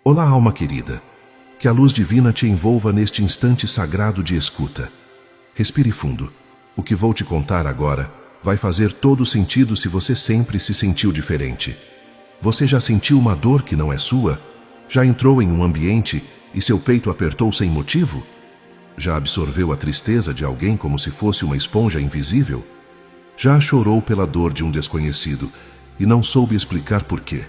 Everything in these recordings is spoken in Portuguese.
Olá, alma querida. Que a luz divina te envolva neste instante sagrado de escuta. Respire fundo. O que vou te contar agora vai fazer todo sentido se você sempre se sentiu diferente. Você já sentiu uma dor que não é sua? Já entrou em um ambiente e seu peito apertou sem motivo? Já absorveu a tristeza de alguém como se fosse uma esponja invisível? Já chorou pela dor de um desconhecido e não soube explicar por quê?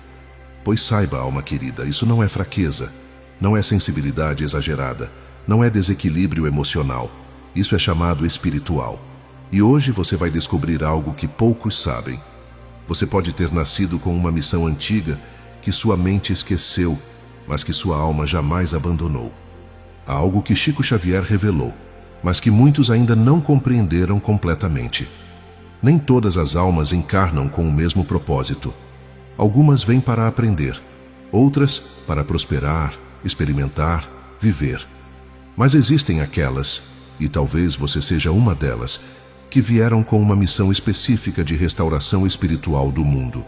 Pois saiba, alma querida, isso não é fraqueza, não é sensibilidade exagerada, não é desequilíbrio emocional. Isso é chamado espiritual. E hoje você vai descobrir algo que poucos sabem. Você pode ter nascido com uma missão antiga que sua mente esqueceu, mas que sua alma jamais abandonou. Há algo que Chico Xavier revelou, mas que muitos ainda não compreenderam completamente. Nem todas as almas encarnam com o mesmo propósito. Algumas vêm para aprender, outras para prosperar, experimentar, viver. Mas existem aquelas, e talvez você seja uma delas, que vieram com uma missão específica de restauração espiritual do mundo.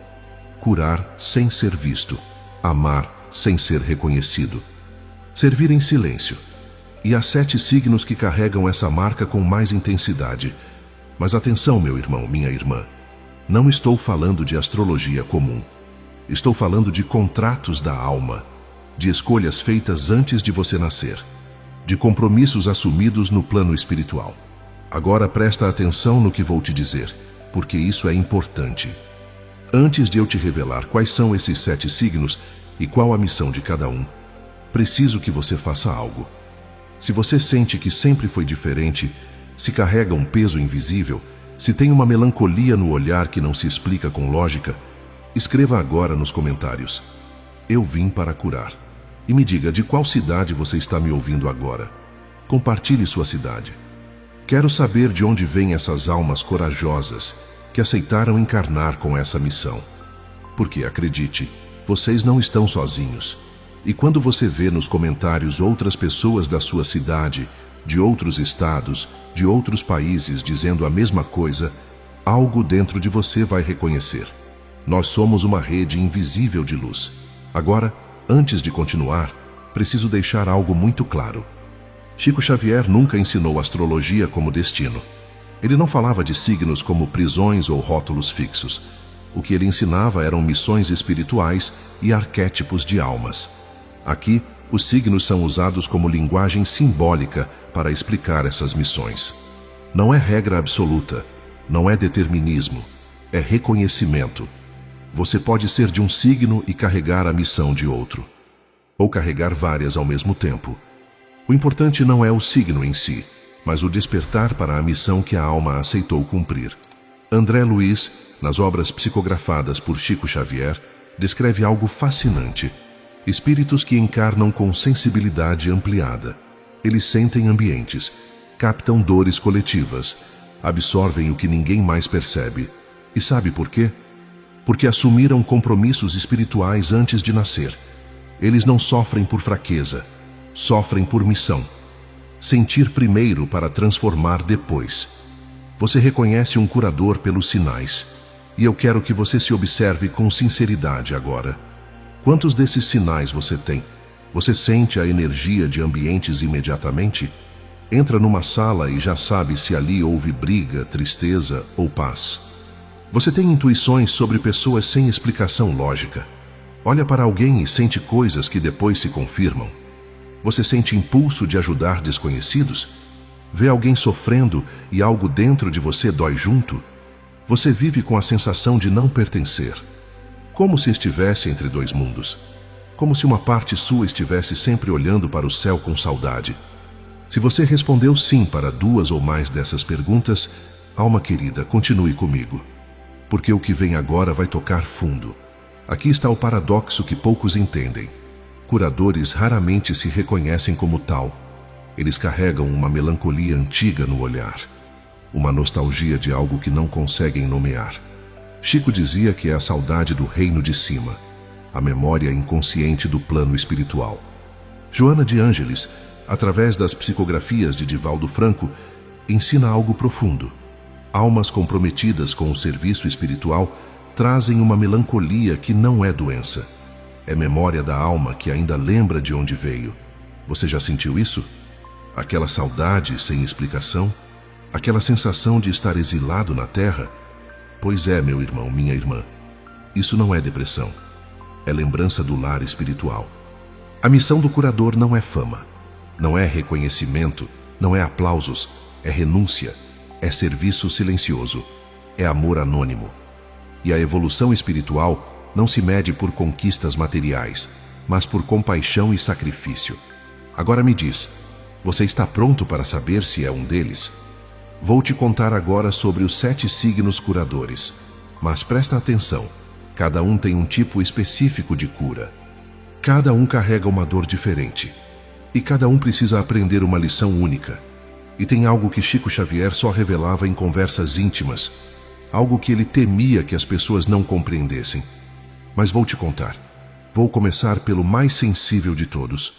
Curar sem ser visto, amar sem ser reconhecido, servir em silêncio. E há 7 signos que carregam essa marca com mais intensidade. Mas atenção, meu irmão, minha irmã, não estou falando de astrologia comum. Estou falando de contratos da alma, de escolhas feitas antes de você nascer, de compromissos assumidos no plano espiritual. Agora presta atenção no que vou te dizer, porque isso é importante. Antes de eu te revelar quais são esses 7 signos e qual a missão de cada um, preciso que você faça algo. Se você sente que sempre foi diferente, se carrega um peso invisível, se tem uma melancolia no olhar que não se explica com lógica, escreva agora nos comentários: eu vim para curar. E me diga de qual cidade você está me ouvindo agora. Compartilhe sua cidade. Quero saber de onde vêm essas almas corajosas que aceitaram encarnar com essa missão. Porque, acredite, vocês não estão sozinhos. E quando você vê nos comentários outras pessoas da sua cidade, de outros estados, de outros países dizendo a mesma coisa, algo dentro de você vai reconhecer. Nós somos uma rede invisível de luz. Agora, antes de continuar, preciso deixar algo muito claro. Chico Xavier nunca ensinou astrologia como destino. Ele não falava de signos como prisões ou rótulos fixos. O que ele ensinava eram missões espirituais e arquétipos de almas. Aqui, os signos são usados como linguagem simbólica para explicar essas missões. Não é regra absoluta, não é determinismo, é reconhecimento. Você pode ser de um signo e carregar a missão de outro, ou carregar várias ao mesmo tempo. O importante não é o signo em si, mas o despertar para a missão que a alma aceitou cumprir. André Luiz, nas obras psicografadas por Chico Xavier, descreve algo fascinante. Espíritos que encarnam com sensibilidade ampliada. Eles sentem ambientes, captam dores coletivas, absorvem o que ninguém mais percebe. E sabe por quê? Porque assumiram compromissos espirituais antes de nascer. Eles não sofrem por fraqueza, sofrem por missão. Sentir primeiro para transformar depois. Você reconhece um curador pelos sinais, e eu quero que você se observe com sinceridade agora. Quantos desses sinais você tem? Você sente a energia de ambientes imediatamente? Entra numa sala e já sabe se ali houve briga, tristeza ou paz. Você tem intuições sobre pessoas sem explicação lógica. Olha para alguém e sente coisas que depois se confirmam. Você sente impulso de ajudar desconhecidos? Vê alguém sofrendo e algo dentro de você dói junto? Você vive com a sensação de não pertencer. Como se estivesse entre 2 mundos. Como se uma parte sua estivesse sempre olhando para o céu com saudade. Se você respondeu sim para 2 ou mais dessas perguntas, alma querida, continue comigo. Porque o que vem agora vai tocar fundo. Aqui está o paradoxo que poucos entendem. Curadores raramente se reconhecem como tal. Eles carregam uma melancolia antiga no olhar. Uma nostalgia de algo que não conseguem nomear. Chico dizia que é a saudade do reino de cima, a memória inconsciente do plano espiritual. Joana de Ângeles, através das psicografias de Divaldo Franco, ensina algo profundo. Almas comprometidas com o serviço espiritual trazem uma melancolia que não é doença. É memória da alma que ainda lembra de onde veio. Você já sentiu isso? Aquela saudade sem explicação? Aquela sensação de estar exilado na terra? Pois é, meu irmão, minha irmã. Isso não é depressão. É lembrança do lar espiritual. A missão do curador não é fama, não é reconhecimento, não é aplausos, é renúncia, é serviço silencioso, é amor anônimo. E a evolução espiritual não se mede por conquistas materiais, mas por compaixão e sacrifício. Agora me diz, você está pronto para saber se é um deles? Vou te contar agora sobre os 7 signos curadores, mas presta atenção, cada um tem um tipo específico de cura. Cada um carrega uma dor diferente, e cada um precisa aprender uma lição única. E tem algo que Chico Xavier só revelava em conversas íntimas, algo que ele temia que as pessoas não compreendessem. Mas vou te contar. Vou começar pelo mais sensível de todos.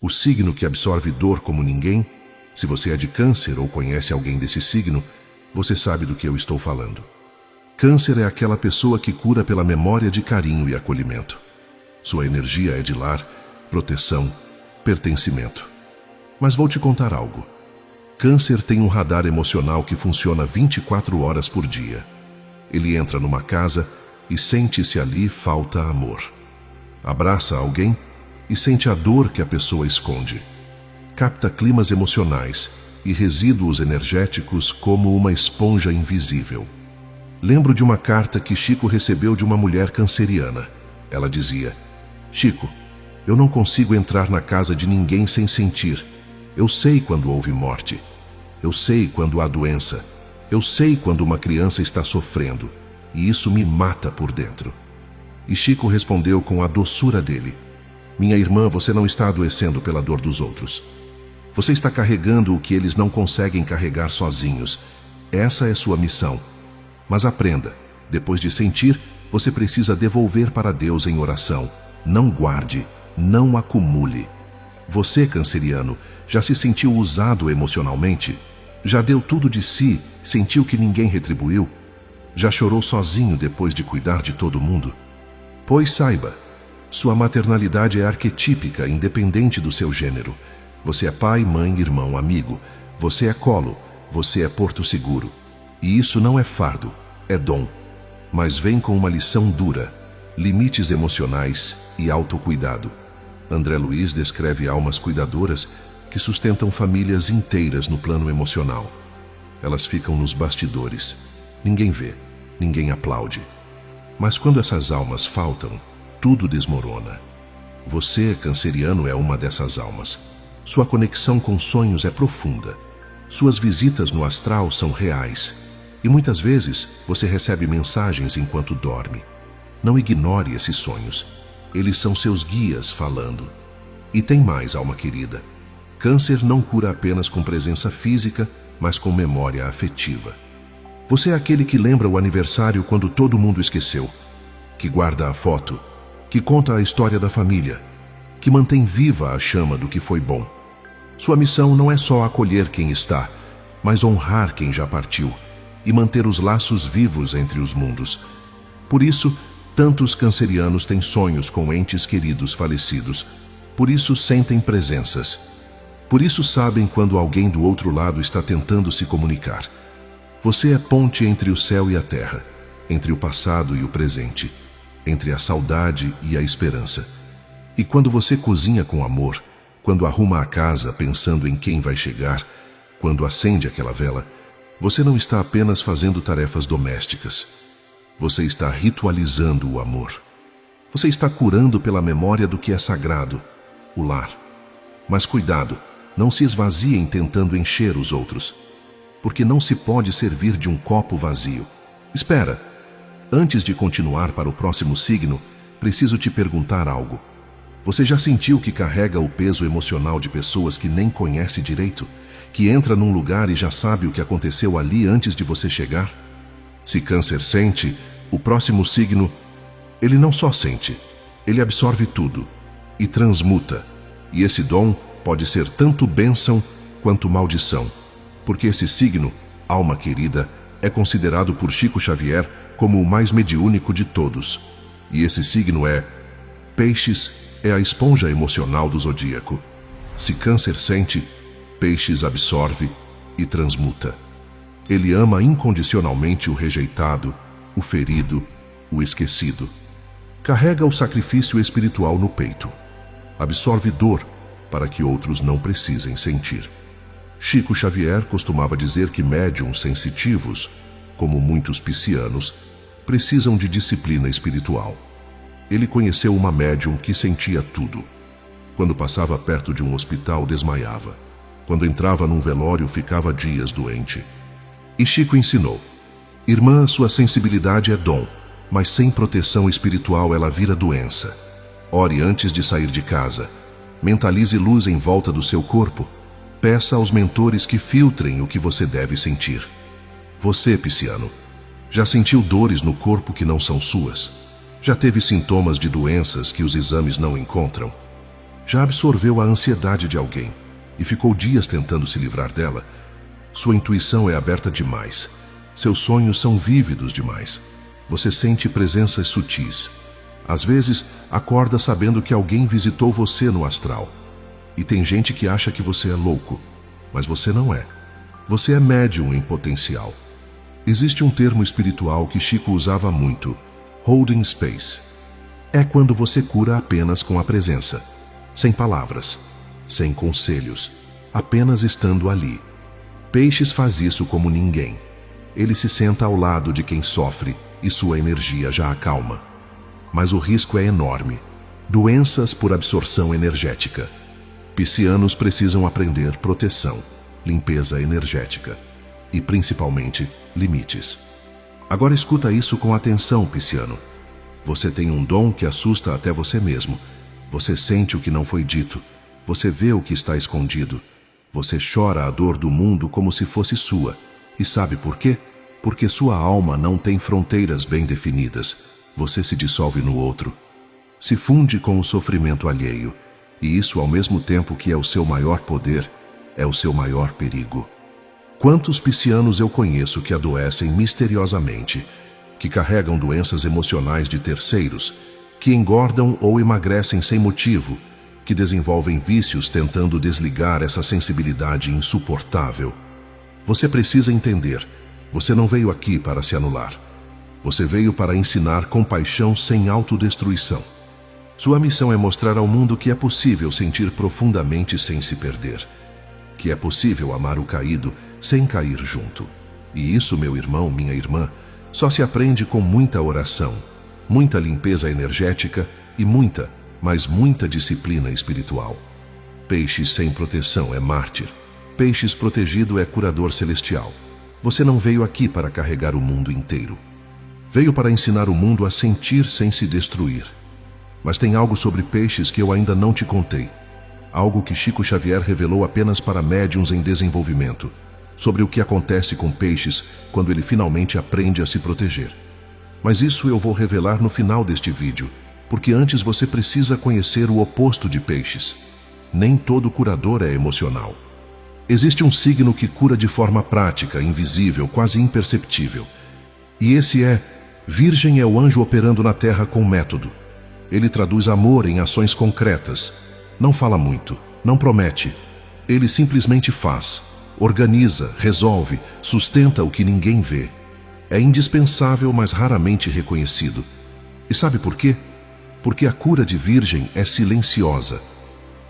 O signo que absorve dor como ninguém. Se você é de Câncer ou conhece alguém desse signo, você sabe do que eu estou falando. Câncer é aquela pessoa que cura pela memória de carinho e acolhimento. Sua energia é de lar, proteção, pertencimento. Mas vou te contar algo. Câncer tem um radar emocional que funciona 24 horas por dia. Ele entra numa casa e sente se ali falta amor. Abraça alguém e sente a dor que a pessoa esconde. Capta climas emocionais e resíduos energéticos como uma esponja invisível. Lembro de uma carta que Chico recebeu de uma mulher canceriana. Ela dizia: Chico, eu não consigo entrar na casa de ninguém sem sentir. Eu sei quando houve morte. Eu sei quando há doença. Eu sei quando uma criança está sofrendo. E isso me mata por dentro. E Chico respondeu com a doçura dele: Minha irmã, você não está adoecendo pela dor dos outros. Você está carregando o que eles não conseguem carregar sozinhos. Essa é sua missão. Mas aprenda, depois de sentir, você precisa devolver para Deus em oração. Não guarde, não acumule. Você, canceriano, já se sentiu usado emocionalmente? Já deu tudo de si, sentiu que ninguém retribuiu? Já chorou sozinho depois de cuidar de todo mundo? Pois saiba, sua maternalidade é arquetípica, independente do seu gênero. Você é pai, mãe, irmão, amigo. Você é colo, você é porto seguro. E isso não é fardo, é dom. Mas vem com uma lição dura: limites emocionais e autocuidado. André Luiz descreve almas cuidadoras que sustentam famílias inteiras no plano emocional. Elas ficam nos bastidores. Ninguém vê, ninguém aplaude. Mas quando essas almas faltam, tudo desmorona. Você, canceriano, é uma dessas almas. Sua conexão com sonhos é profunda. Suas visitas no astral são reais. E muitas vezes você recebe mensagens enquanto dorme. Não ignore esses sonhos. Eles são seus guias falando. E tem mais, alma querida. Câncer não cura apenas com presença física, mas com memória afetiva. Você é aquele que lembra o aniversário quando todo mundo esqueceu, que guarda a foto, que conta a história da família, que mantém viva a chama do que foi bom. Sua missão não é só acolher quem está, mas honrar quem já partiu e manter os laços vivos entre os mundos. Por isso, tantos cancerianos têm sonhos com entes queridos falecidos. Por isso sentem presenças. Por isso sabem quando alguém do outro lado está tentando se comunicar. Você é ponte entre o céu e a terra, entre o passado e o presente, entre a saudade e a esperança. E quando você cozinha com amor, quando arruma a casa pensando em quem vai chegar, quando acende aquela vela, você não está apenas fazendo tarefas domésticas. Você está ritualizando o amor. Você está curando pela memória do que é sagrado, o lar. Mas cuidado, não se esvaziem tentando encher os outros, porque não se pode servir de um copo vazio. Espera, antes de continuar para o próximo signo, preciso te perguntar algo. Você já sentiu que carrega o peso emocional de pessoas que nem conhece direito? Que entra num lugar e já sabe o que aconteceu ali antes de você chegar? Se Câncer sente, o próximo signo, ele não só sente, ele absorve tudo e transmuta. E esse dom pode ser tanto bênção quanto maldição, porque esse signo, alma querida, é considerado por Chico Xavier como o mais mediúnico de todos. E esse signo é Peixes é a esponja emocional do zodíaco. Se Câncer sente, Peixes absorve e transmuta. Ele ama incondicionalmente o rejeitado, o ferido, o esquecido. Carrega o sacrifício espiritual no peito. Absorve dor para que outros não precisem sentir. Chico Xavier costumava dizer que médiuns sensitivos, como muitos piscianos, precisam de disciplina espiritual. Ele conheceu uma médium que sentia tudo. Quando passava perto de um hospital, desmaiava. Quando entrava num velório, ficava dias doente. E Chico ensinou: irmã, sua sensibilidade é dom, mas sem proteção espiritual ela vira doença. Ore antes de sair de casa. Mentalize luz em volta do seu corpo. Peça aos mentores que filtrem o que você deve sentir. Você, pisciano, já sentiu dores no corpo que não são suas? Já teve sintomas de doenças que os exames não encontram? Já absorveu a ansiedade de alguém e ficou dias tentando se livrar dela? Sua intuição é aberta demais. Seus sonhos são vívidos demais. Você sente presenças sutis. Às vezes, acorda sabendo que alguém visitou você no astral. E tem gente que acha que você é louco, mas você não é. Você é médium em potencial. Existe um termo espiritual que Chico usava muito: holding space. É quando você cura apenas com a presença, sem palavras, sem conselhos, apenas estando ali. Peixes faz isso como ninguém. Ele se senta ao lado de quem sofre e sua energia já acalma. Mas o risco é enorme. Doenças por absorção energética. Piscianos precisam aprender proteção, limpeza energética e, principalmente, limites. Agora escuta isso com atenção, pisciano. Você tem um dom que assusta até você mesmo. Você sente o que não foi dito. Você vê o que está escondido. Você chora a dor do mundo como se fosse sua. E sabe por quê? Porque sua alma não tem fronteiras bem definidas. Você se dissolve no outro. Se funde com o sofrimento alheio. E isso, ao mesmo tempo que é o seu maior poder, é o seu maior perigo. Quantos piscianos eu conheço que adoecem misteriosamente, que carregam doenças emocionais de terceiros, que engordam ou emagrecem sem motivo, que desenvolvem vícios tentando desligar essa sensibilidade insuportável? Você precisa entender, você não veio aqui para se anular. Você veio para ensinar compaixão sem autodestruição. Sua missão é mostrar ao mundo que é possível sentir profundamente sem se perder. Que é possível amar o caído sem cair junto. E isso, meu irmão, minha irmã, só se aprende com muita oração, muita limpeza energética e muita, mas muita disciplina espiritual. Peixe sem proteção é mártir. Peixes protegido é curador celestial. Você não veio aqui para carregar o mundo inteiro. Veio para ensinar o mundo a sentir sem se destruir. Mas tem algo sobre peixes que eu ainda não te contei. Algo que Chico Xavier revelou apenas para médiuns em desenvolvimento, sobre o que acontece com peixes quando ele finalmente aprende a se proteger. Mas isso eu vou revelar no final deste vídeo, porque antes você precisa conhecer o oposto de peixes. Nem todo curador é emocional. Existe um signo que cura de forma prática, invisível, quase imperceptível. E esse é: Virgem é o anjo operando na terra com método. Ele traduz amor em ações concretas. Não fala muito, não promete. Ele simplesmente faz, organiza, resolve, sustenta o que ninguém vê. É indispensável, mas raramente reconhecido. E sabe por quê? Porque a cura de Virgem é silenciosa.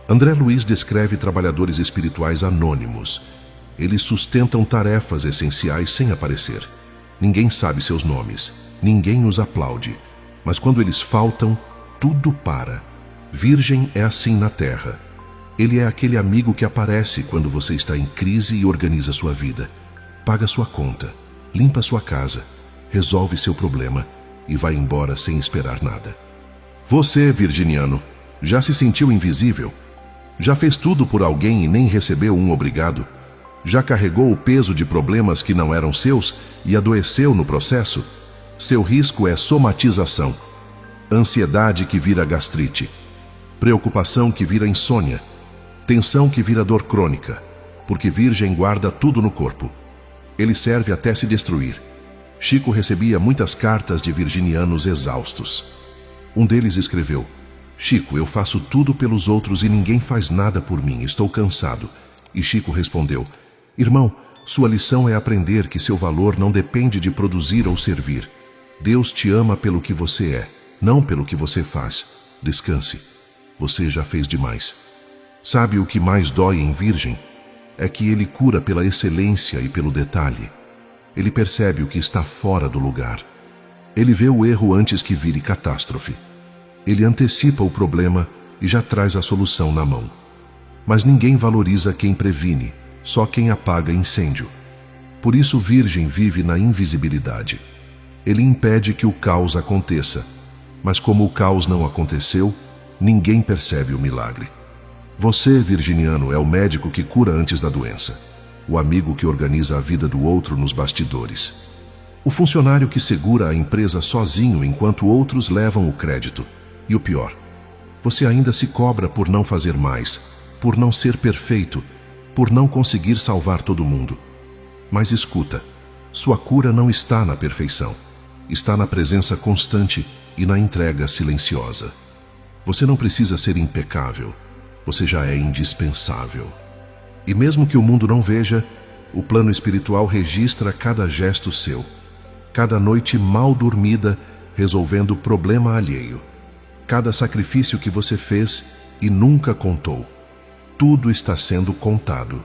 André Luiz descreve trabalhadores espirituais anônimos. Eles sustentam tarefas essenciais sem aparecer. Ninguém sabe seus nomes, ninguém os aplaude. Mas quando eles faltam, tudo para. Virgem é assim na Terra. Ele é aquele amigo que aparece quando você está em crise e organiza sua vida. Paga sua conta, limpa sua casa, resolve seu problema e vai embora sem esperar nada. Você, virginiano, já se sentiu invisível? Já fez tudo por alguém e nem recebeu um obrigado? Já carregou o peso de problemas que não eram seus e adoeceu no processo? Seu risco é somatização. Ansiedade que vira gastrite. Preocupação que vira insônia. Tensão que vira dor crônica. Porque Virgem guarda tudo no corpo. Ele serve até se destruir. Chico recebia muitas cartas de virginianos exaustos. Um deles escreveu: Chico, eu faço tudo pelos outros e ninguém faz nada por mim, estou cansado. E Chico respondeu: irmão, sua lição é aprender que seu valor não depende de produzir ou servir. Deus te ama pelo que você é, não pelo que você faz. Descanse. Você já fez demais. Sabe o que mais dói em Virgem? É que ele cura pela excelência e pelo detalhe. Ele percebe o que está fora do lugar. Ele vê o erro antes que vire catástrofe. Ele antecipa o problema e já traz a solução na mão. Mas ninguém valoriza quem previne, só quem apaga incêndio. Por isso Virgem vive na invisibilidade. Ele impede que o caos aconteça, mas como o caos não aconteceu, ninguém percebe o milagre. Você, virginiano, é o médico que cura antes da doença, o amigo que organiza a vida do outro nos bastidores, o funcionário que segura a empresa sozinho enquanto outros levam o crédito. E o pior, você ainda se cobra por não fazer mais, por não ser perfeito, por não conseguir salvar todo mundo. Mas escuta, sua cura não está na perfeição, está na presença constante e na entrega silenciosa. Você não precisa ser impecável, você já é indispensável. E mesmo que o mundo não veja, o plano espiritual registra cada gesto seu, cada noite mal dormida resolvendo problema alheio, cada sacrifício que você fez e nunca contou. Tudo está sendo contado.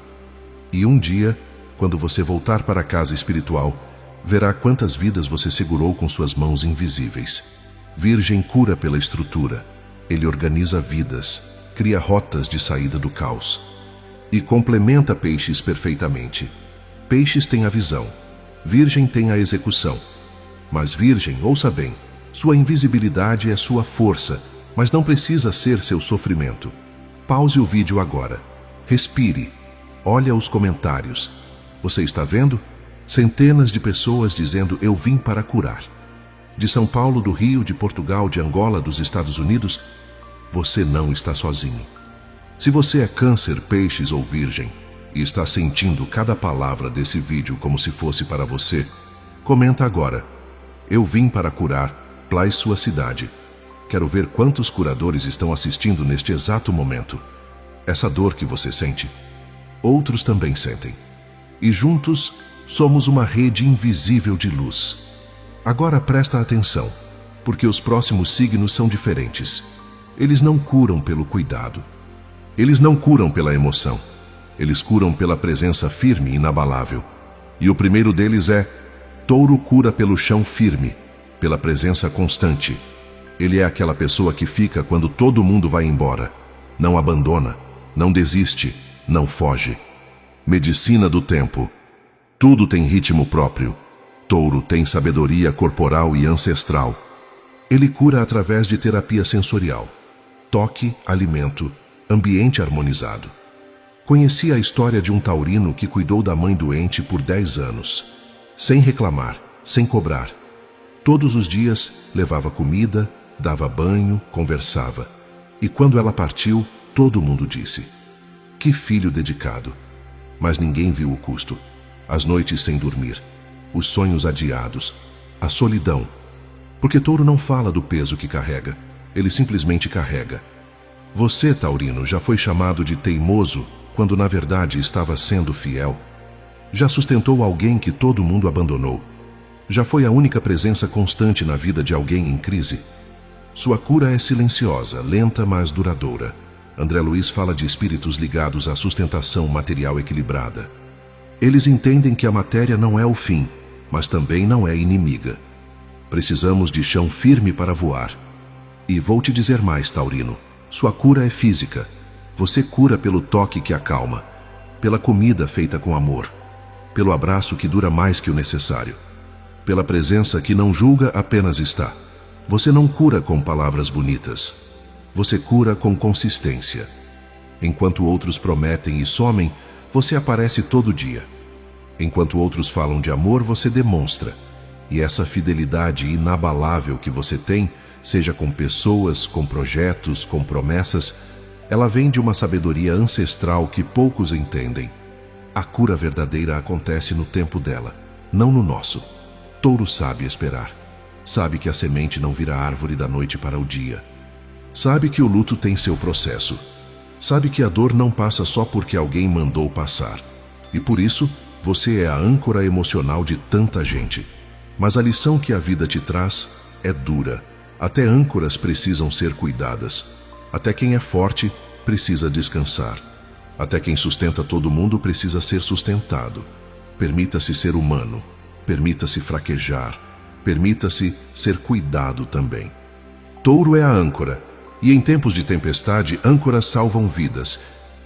E um dia, quando você voltar para a casa espiritual, verá quantas vidas você segurou com suas mãos invisíveis. Virgem cura pela estrutura. Ele organiza vidas, cria rotas de saída do caos. E complementa Peixes perfeitamente. Peixes tem a visão, Virgem tem a execução. Mas Virgem, ouça bem, sua invisibilidade é sua força, mas não precisa ser seu sofrimento. Pause o vídeo agora. Respire. Olha os comentários. Você está vendo? Centenas de pessoas dizendo: eu vim para curar. De São Paulo, do Rio, de Portugal, de Angola, dos Estados Unidos. Você não está sozinho. Se você é Câncer, Peixes ou Virgem e está sentindo cada palavra desse vídeo como se fosse para você, comenta agora: eu vim para curar. Play sua cidade. Quero ver quantos curadores estão assistindo neste exato momento. Essa dor que você sente, outros também sentem. E juntos, somos uma rede invisível de luz. Agora presta atenção, porque os próximos signos são diferentes. Eles não curam pelo cuidado. Eles não curam pela emoção. Eles curam pela presença firme e inabalável. E o primeiro deles é: Touro cura pelo chão firme, pela presença constante. Ele é aquela pessoa que fica quando todo mundo vai embora. Não abandona, não desiste, não foge. Medicina do tempo. Tudo tem ritmo próprio. Touro tem sabedoria corporal e ancestral. Ele cura através de terapia sensorial. Toque, alimento, ambiente harmonizado. Conheci a história de um taurino que cuidou da mãe doente por 10 anos. Sem reclamar, sem cobrar. Todos os dias levava comida, dava banho, conversava. E quando ela partiu, todo mundo disse: que filho dedicado. Mas ninguém viu o custo. As noites sem dormir, os sonhos adiados, a solidão. Porque Touro não fala do peso que carrega, ele simplesmente carrega. Você, taurino, já foi chamado de teimoso quando na verdade estava sendo fiel. Já sustentou alguém que todo mundo abandonou. Já foi a única presença constante na vida de alguém em crise. Sua cura é silenciosa, lenta, mas duradoura. André Luiz fala de espíritos ligados à sustentação material equilibrada. Eles entendem que a matéria não é o fim, mas também não é inimiga. Precisamos de chão firme para voar. E vou te dizer mais, taurino. Sua cura é física. Você cura pelo toque que acalma, pela comida feita com amor, pelo abraço que dura mais que o necessário, pela presença que não julga, apenas está. Você não cura com palavras bonitas. Você cura com consistência. Enquanto outros prometem e somem, você aparece todo dia. Enquanto outros falam de amor, você demonstra. E essa fidelidade inabalável que você tem, seja com pessoas, com projetos, com promessas, ela vem de uma sabedoria ancestral que poucos entendem. A cura verdadeira acontece no tempo dela, não no nosso. Touro sabe esperar. Sabe que a semente não vira árvore da noite para o dia. Sabe que o luto tem seu processo. Sabe que a dor não passa só porque alguém mandou passar. E por isso, você é a âncora emocional de tanta gente. Mas a lição que a vida te traz é dura. Até âncoras precisam ser cuidadas. Até quem é forte precisa descansar. Até quem sustenta todo mundo precisa ser sustentado. Permita-se ser humano. Permita-se fraquejar. Permita-se ser cuidado também. Touro é a âncora. E em tempos de tempestade, âncoras salvam vidas.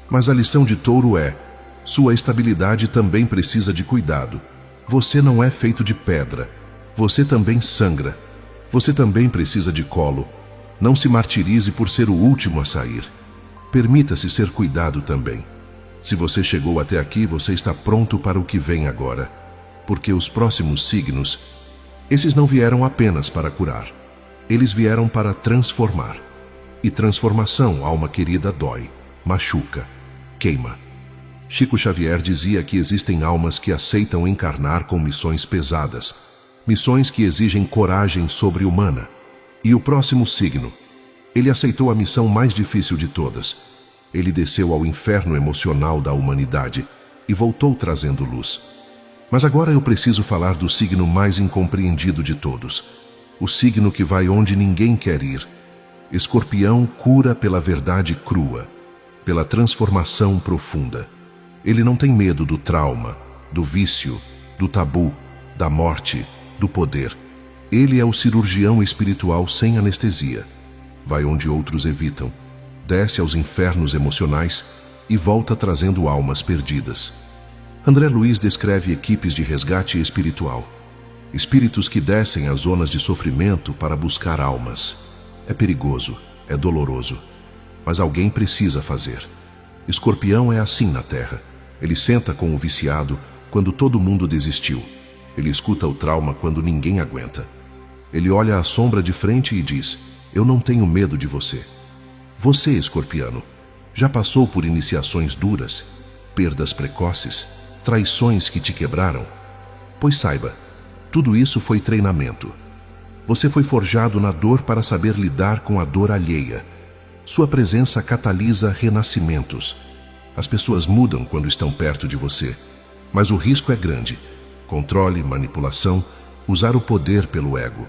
Mas a lição de Touro é: sua estabilidade também precisa de cuidado. Você não é feito de pedra. Você também sangra. Você também precisa de colo. Não se martirize por ser o último a sair. Permita-se ser cuidado também. Se você chegou até aqui, você está pronto para o que vem agora. Porque os próximos signos, esses não vieram apenas para curar. Eles vieram para transformar. E transformação, alma querida, dói, machuca, queima. Chico Xavier dizia que existem almas que aceitam encarnar com missões pesadas, missões que exigem coragem sobre-humana. E o próximo signo, ele aceitou a missão mais difícil de todas. Ele desceu ao inferno emocional da humanidade e voltou trazendo luz. Mas agora eu preciso falar do signo mais incompreendido de todos. O signo que vai onde ninguém quer ir. Escorpião cura pela verdade crua, pela transformação profunda. Ele não tem medo do trauma, do vício, do tabu, da morte, do poder. Ele é o cirurgião espiritual sem anestesia. Vai onde outros evitam, desce aos infernos emocionais e volta trazendo almas perdidas. André Luiz descreve equipes de resgate espiritual. Espíritos que descem às zonas de sofrimento para buscar almas. É perigoso, é doloroso, mas alguém precisa fazer. Escorpião é assim na Terra. Ele senta com o viciado quando todo mundo desistiu. Ele escuta o trauma quando ninguém aguenta. Ele olha a sombra de frente e diz: eu não tenho medo de você. Você, escorpiano, já passou por iniciações duras, perdas precoces, traições que te quebraram? Pois saiba, tudo isso foi treinamento. Você foi forjado na dor para saber lidar com a dor alheia. Sua presença catalisa renascimentos. As pessoas mudam quando estão perto de você, mas o risco é grande. Controle, manipulação, usar o poder pelo ego.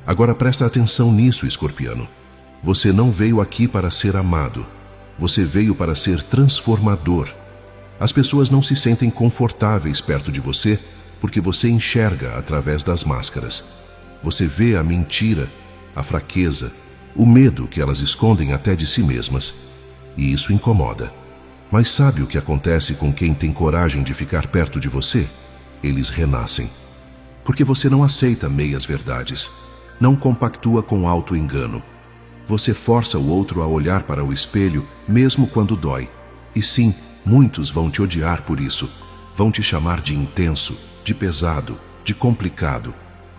Agora presta atenção nisso, escorpiano. Você não veio aqui para ser amado. Você veio para ser transformador. As pessoas não se sentem confortáveis perto de você porque você enxerga através das máscaras. Você vê a mentira, a fraqueza, o medo que elas escondem até de si mesmas. E isso incomoda. Mas sabe o que acontece com quem tem coragem de ficar perto de você? Eles renascem. Porque você não aceita meias verdades. Não compactua com auto-engano. Você força o outro a olhar para o espelho, mesmo quando dói. E sim, muitos vão te odiar por isso. Vão te chamar de intenso, de pesado, de complicado.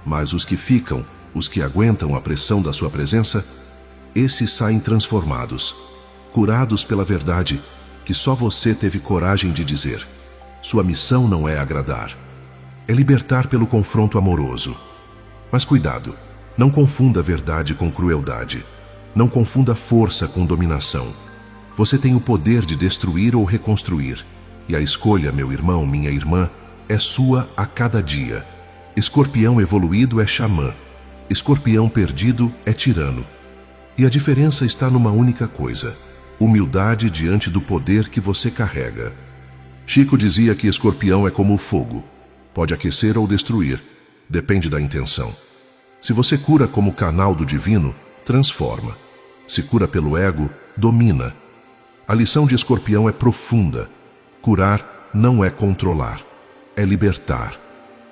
Mas os que ficam, os que aguentam a pressão da sua presença, esses saem transformados, curados pela verdade que só você teve coragem de dizer. Sua missão não é agradar, é libertar pelo confronto amoroso. Mas cuidado, não confunda verdade com crueldade. Não confunda força com dominação. Você tem o poder de destruir ou reconstruir. E a escolha, meu irmão, minha irmã, é sua a cada dia. Escorpião evoluído é xamã. Escorpião perdido é tirano. E a diferença está numa única coisa: humildade diante do poder que você carrega. Chico dizia que escorpião é como o fogo. Pode aquecer ou destruir. Depende da intenção. Se você cura como canal do divino, transforma. Se cura pelo ego, domina. A lição de escorpião é profunda. Curar não é controlar, é libertar.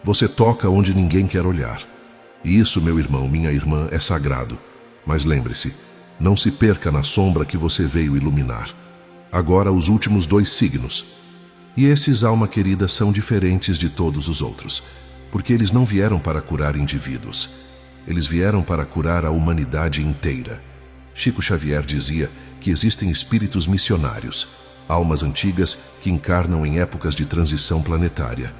Você toca onde ninguém quer olhar. E isso, meu irmão, minha irmã, é sagrado. Mas lembre-se, não se perca na sombra que você veio iluminar. Agora os últimos 2 signos. E esses, alma querida, são diferentes de todos os outros, porque eles não vieram para curar indivíduos. Eles vieram para curar a humanidade inteira. Chico Xavier dizia que existem espíritos missionários, almas antigas que encarnam em épocas de transição planetária.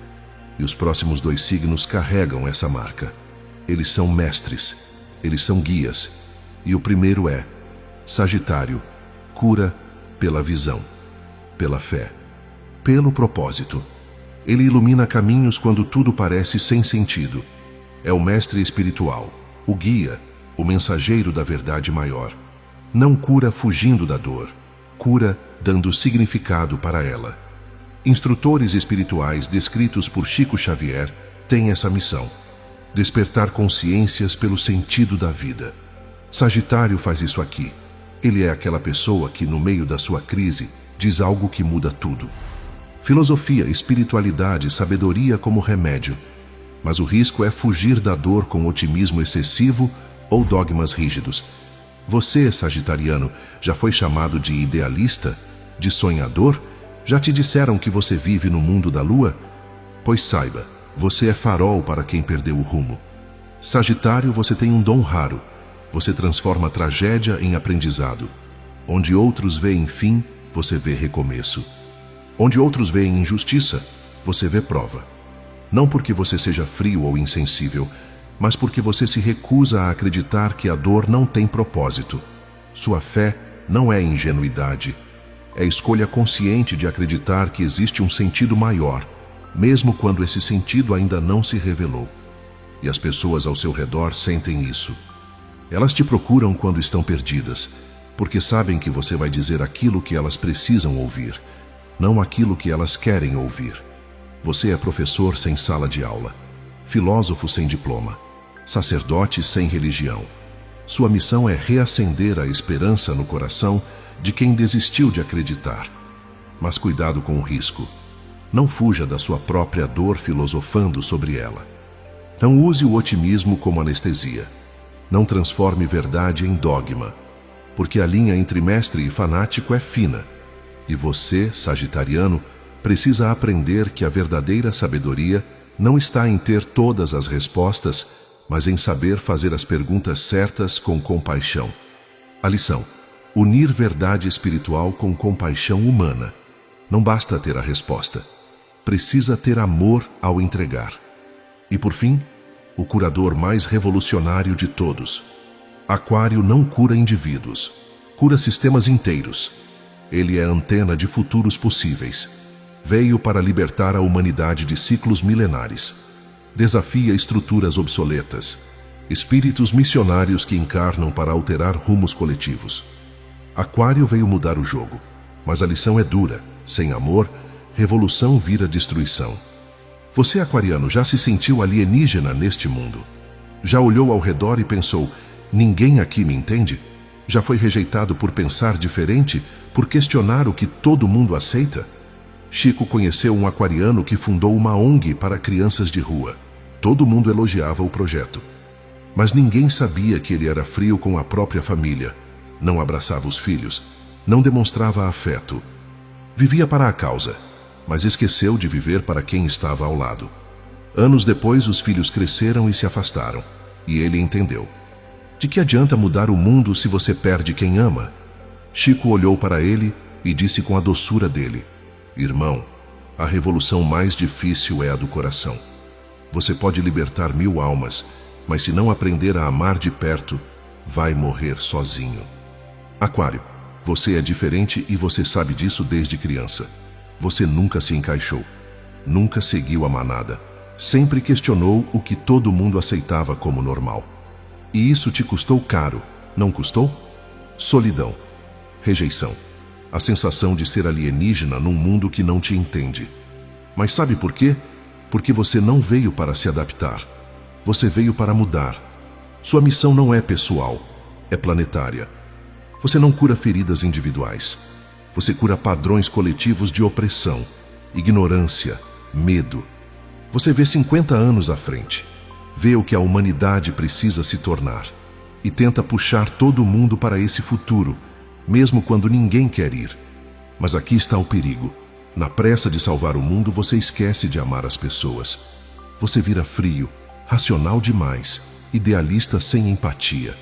E os próximos 2 signos carregam essa marca. Eles são mestres, eles são guias. E o primeiro é: Sagitário, cura pela visão, pela fé, pelo propósito. Ele ilumina caminhos quando tudo parece sem sentido. É o mestre espiritual, o guia, o mensageiro da verdade maior. Não cura fugindo da dor, cura dando significado para ela. Instrutores espirituais descritos por Chico Xavier têm essa missão: despertar consciências pelo sentido da vida. Sagitário faz isso aqui. Ele é aquela pessoa que, no meio da sua crise, diz algo que muda tudo. Filosofia, espiritualidade, sabedoria como remédio. Mas o risco é fugir da dor com otimismo excessivo ou dogmas rígidos. Você, sagitariano, já foi chamado de idealista? De sonhador? Já te disseram que você vive no mundo da lua? Pois saiba, você é farol para quem perdeu o rumo. Sagitário, você tem um dom raro. Você transforma a tragédia em aprendizado. Onde outros veem fim, você vê recomeço. Onde outros veem injustiça, você vê prova. Não porque você seja frio ou insensível, mas porque você se recusa a acreditar que a dor não tem propósito. Sua fé não é ingenuidade. É escolha consciente de acreditar que existe um sentido maior, mesmo quando esse sentido ainda não se revelou. E as pessoas ao seu redor sentem isso. Elas te procuram quando estão perdidas, porque sabem que você vai dizer aquilo que elas precisam ouvir, não aquilo que elas querem ouvir. Você é professor sem sala de aula, filósofo sem diploma, sacerdote sem religião. Sua missão é reacender a esperança no coração de quem desistiu de acreditar. Mas cuidado com o risco. Não fuja da sua própria dor filosofando sobre ela. Não use o otimismo como anestesia. Não transforme verdade em dogma, porque a linha entre mestre e fanático é fina. E você, sagitariano, precisa aprender que a verdadeira sabedoria não está em ter todas as respostas, mas em saber fazer as perguntas certas com compaixão. A lição: unir verdade espiritual com compaixão humana. Não basta ter a resposta. Precisa ter amor ao entregar. E por fim, o curador mais revolucionário de todos. Aquário não cura indivíduos, cura sistemas inteiros. Ele é a antena de futuros possíveis. Veio para libertar a humanidade de ciclos milenares. Desafia estruturas obsoletas. Espíritos missionários que encarnam para alterar rumos coletivos. Aquário veio mudar o jogo, mas a lição é dura. Sem amor, revolução vira destruição. Você, aquariano, já se sentiu alienígena neste mundo? Já olhou ao redor e pensou: ninguém aqui me entende? Já foi rejeitado por pensar diferente, por questionar o que todo mundo aceita? Chico conheceu um aquariano que fundou uma ONG para crianças de rua. Todo mundo elogiava o projeto. Mas ninguém sabia que ele era frio com a própria família. Não abraçava os filhos, não demonstrava afeto. Vivia para a causa, mas esqueceu de viver para quem estava ao lado. Anos depois, os filhos cresceram e se afastaram, e ele entendeu. De que adianta mudar o mundo se você perde quem ama? Chico olhou para ele e disse com a doçura dele: irmão, a revolução mais difícil é a do coração. Você pode libertar 1000 almas, mas se não aprender a amar de perto, vai morrer sozinho. Aquário, você é diferente e você sabe disso desde criança. Você nunca se encaixou, nunca seguiu a manada, sempre questionou o que todo mundo aceitava como normal. E isso te custou caro, não custou? Solidão, rejeição, a sensação de ser alienígena num mundo que não te entende. Mas sabe por quê? Porque você não veio para se adaptar. Você veio para mudar. Sua missão não é pessoal, é planetária. Você não cura feridas individuais. Você cura padrões coletivos de opressão, ignorância, medo. Você vê 50 anos à frente. Vê o que a humanidade precisa se tornar. E tenta puxar todo mundo para esse futuro, mesmo quando ninguém quer ir. Mas aqui está o perigo. Na pressa de salvar o mundo, você esquece de amar as pessoas. Você vira frio, racional demais, idealista sem empatia.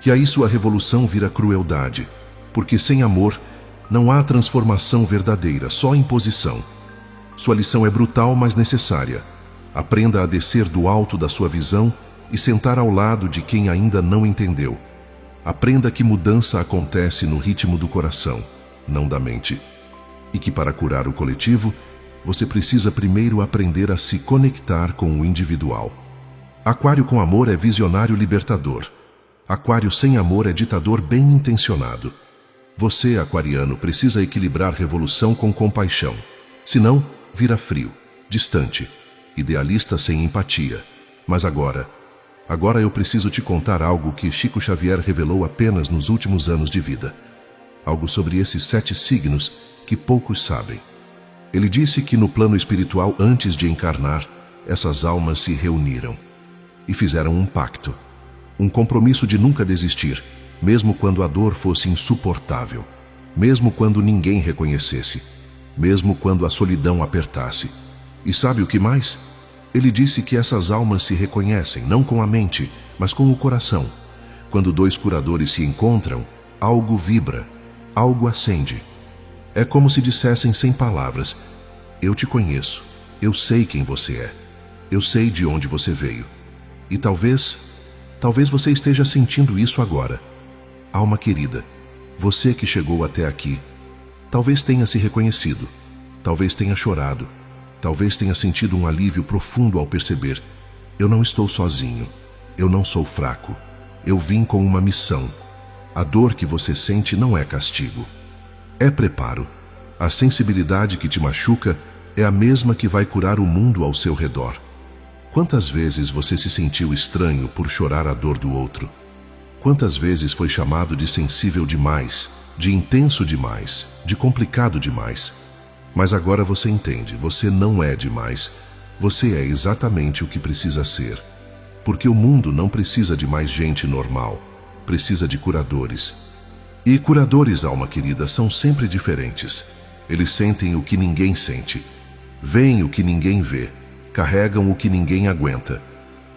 E aí sua revolução vira crueldade, porque sem amor não há transformação verdadeira, só imposição. Sua lição é brutal, mas necessária. Aprenda a descer do alto da sua visão e sentar ao lado de quem ainda não entendeu. Aprenda que mudança acontece no ritmo do coração, não da mente. E que para curar o coletivo, você precisa primeiro aprender a se conectar com o individual. Aquário com amor é visionário libertador. Aquário sem amor é ditador bem intencionado. Você, aquariano, precisa equilibrar revolução com compaixão. Senão, vira frio, distante, idealista sem empatia. Mas agora eu preciso te contar algo que Chico Xavier revelou apenas nos últimos anos de vida. Algo sobre esses 7 signos que poucos sabem. Ele disse que no plano espiritual, antes de encarnar, essas almas se reuniram e fizeram um pacto, um compromisso de nunca desistir, mesmo quando a dor fosse insuportável, mesmo quando ninguém reconhecesse, mesmo quando a solidão apertasse. E sabe o que mais? Ele disse que essas almas se reconhecem, não com a mente, mas com o coração. Quando 2 curadores se encontram, algo vibra, algo acende. É como se dissessem sem palavras: eu te conheço, eu sei quem você é, eu sei de onde você veio. E talvez você esteja sentindo isso agora. Alma querida, você que chegou até aqui, talvez tenha se reconhecido, talvez tenha chorado, talvez tenha sentido um alívio profundo ao perceber: eu não estou sozinho, eu não sou fraco, eu vim com uma missão. A dor que você sente não é castigo, é preparo. A sensibilidade que te machuca é a mesma que vai curar o mundo ao seu redor. Quantas vezes você se sentiu estranho por chorar a dor do outro? Quantas vezes foi chamado de sensível demais, de intenso demais, de complicado demais? Mas agora você entende, você não é demais. Você é exatamente o que precisa ser. Porque o mundo não precisa de mais gente normal, precisa de curadores. E curadores, alma querida, são sempre diferentes. Eles sentem o que ninguém sente, veem o que ninguém vê, carregam o que ninguém aguenta.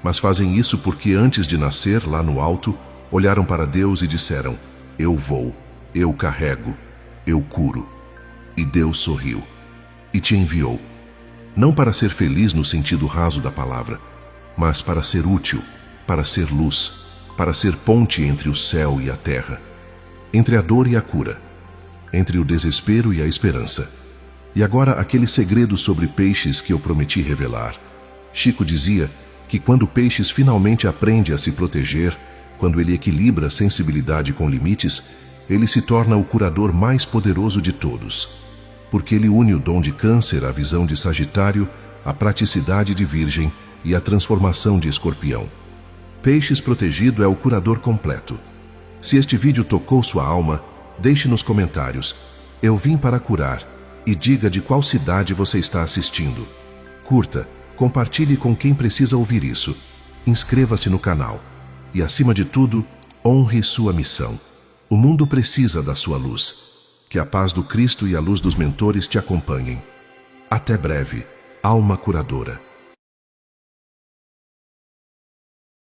Mas fazem isso porque antes de nascer, lá no alto, olharam para Deus e disseram: eu vou, eu carrego, eu curo. E Deus sorriu e te enviou. Não para ser feliz no sentido raso da palavra, mas para ser útil, para ser luz, para ser ponte entre o céu e a terra, entre a dor e a cura, entre o desespero e a esperança. E agora aquele segredo sobre peixes que eu prometi revelar. Chico dizia que quando Peixes finalmente aprende a se proteger, quando ele equilibra a sensibilidade com limites, ele se torna o curador mais poderoso de todos. Porque ele une o dom de Câncer, a visão de Sagitário, a praticidade de Virgem e a transformação de Escorpião. Peixes protegido é o curador completo. Se este vídeo tocou sua alma, deixe nos comentários: eu vim para curar, e diga de qual cidade você está assistindo. Curta, compartilhe com quem precisa ouvir isso. Inscreva-se no canal. E acima de tudo, honre sua missão. O mundo precisa da sua luz. Que a paz do Cristo e a luz dos mentores te acompanhem. Até breve, alma curadora.